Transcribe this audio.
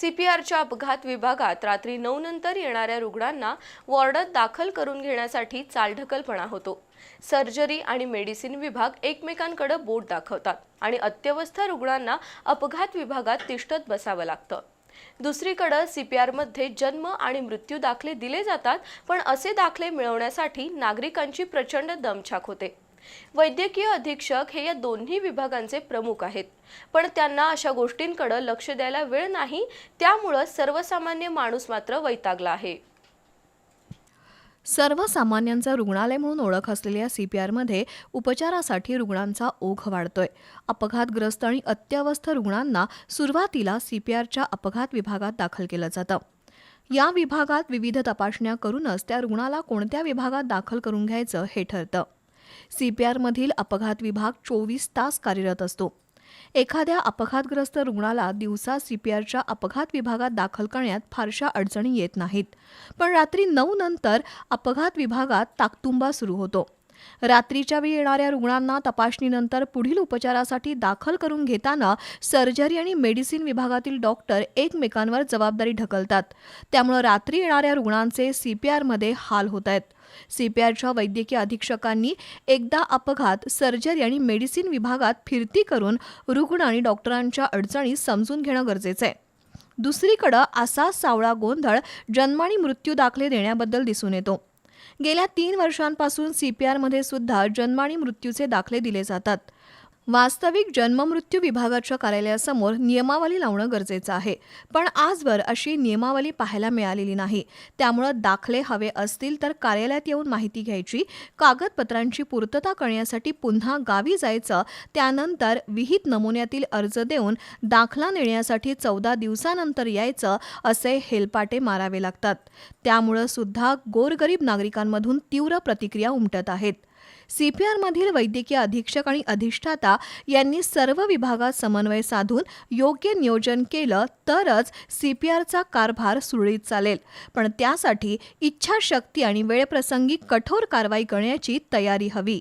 सीपीआरच्या अपघात विभागात रात्री 9 नंतर येणाऱ्या रुग्णांना वॉर्डात दाखल करून घेण्यासाठी चालढकलपणा होतो। सर्जरी आणि मेडिसिन विभाग एकमेकांकडे बोट दाखवतात आणि अत्यवस्थ रुग्णांना अपघात विभागात तिष्ठत बसावं लागतं। दुसरीकडे सीपीआर मध्ये जन्म आणि मृत्यू दाखले दिले जातात, पण असे दाखले मिळवण्यासाठी नागरिकांची प्रचंड दमछाक होते। वैद्यकीय अधीक्षक हे या दोन्ही विभागांचे प्रमुख आहेत, पण त्यांना अशा गोष्टींकडे लक्ष द्यायला वेळ नाही, त्यामुळे सर्वसामान्य माणूस मात्र वैतागला आहे। सर्वसामान्यांचं रुग्णालय म्हणून ओळख असलेल्या सीपीआरमध्ये उपचारासाठी रुग्णांचा ओघ वाढतोय। अपघातग्रस्त आणि अत्यवस्थ रुग्णांना सुरुवातीला सीपीआरच्या अपघात विभागात दाखल केलं जातं। या विभागात विविध तपासण्या करूनच त्या रुग्णाला कोणत्या विभागात दाखल करून घ्यायचं हे ठरतं। सीपीआरमधील अपघात विभाग 24 तास कार्यरत असतो। एखाद्या अपघातग्रस्त रुग्णाला दिवसा सीपीआरच्या अपघात विभागात दाखल करण्यात फारशा अडचणी येत नाहीत, पण रात्री 9 नंतर अपघात विभागात ताकतुंबा सुरू होतो। रात्रीच्या वेळी येणाऱ्या रुग्णांना तपासणीनंतर पुढील उपचारासाठी दाखल करून घेताना सर्जरी आणि मेडिसिन विभागातील डॉक्टर एकमेकांवर जबाबदारी ढकलतात, त्यामुळे रात्री येणाऱ्या रुग्णांचे सीपीआरमध्ये हाल होत आहेत। सीपीआरच्या वैद्यकीय अधीक्षकांनी एकदा अपघात, सर्जरी आणि मेडिसिन विभागात फिरती करून रुग्ण आणि डॉक्टरांच्या अडचणी समजून घेणं गरजेचं आहे। दुसरीकडे असा सावळा गोंधळ जन्म आणि मृत्यू दाखले देण्याबद्दल दिसून येतो। गेल्या 3 वर्षांपासून सीपीआरमध्ये सुद्धा जन्म आणि मृत्यूचे दाखले दिले जातात। वास्तविक जन्म-मृत्यू विभागाच्या कार्यालयासमोर नियमावली लावणं गरजेचं आहे, पण आजवर अशी नियमावली पाहायला मिळालेली नाही। त्यामुळे दाखले हवे असतील तर कार्यालयात येऊन माहिती घ्यायची, कागदपत्रांची पूर्तता करण्यासाठी पुन्हा गावी जायचं, त्यानंतर विहित नमुन्यातील अर्ज देऊन दाखला नेण्यासाठी 14 दिवसानंतर यायचं, असे हेलपाटे मारावे लागतात। त्यामुळे सुद्धा गोरगरीब नागरिकांमधून तीव्र प्रतिक्रिया उमटत आहेत। सीपीआरमधील वैद्यकीय अधीक्षक आणि अधिष्ठाता यांनी सर्व विभागात समन्वय साधून योग्य नियोजन केलं तरच सीपीआरचा कारभार सुरळीत चालेल, पण त्यासाठी इच्छाशक्ती आणि वेळप्रसंगी कठोर कारवाई करण्याची तयारी हवी।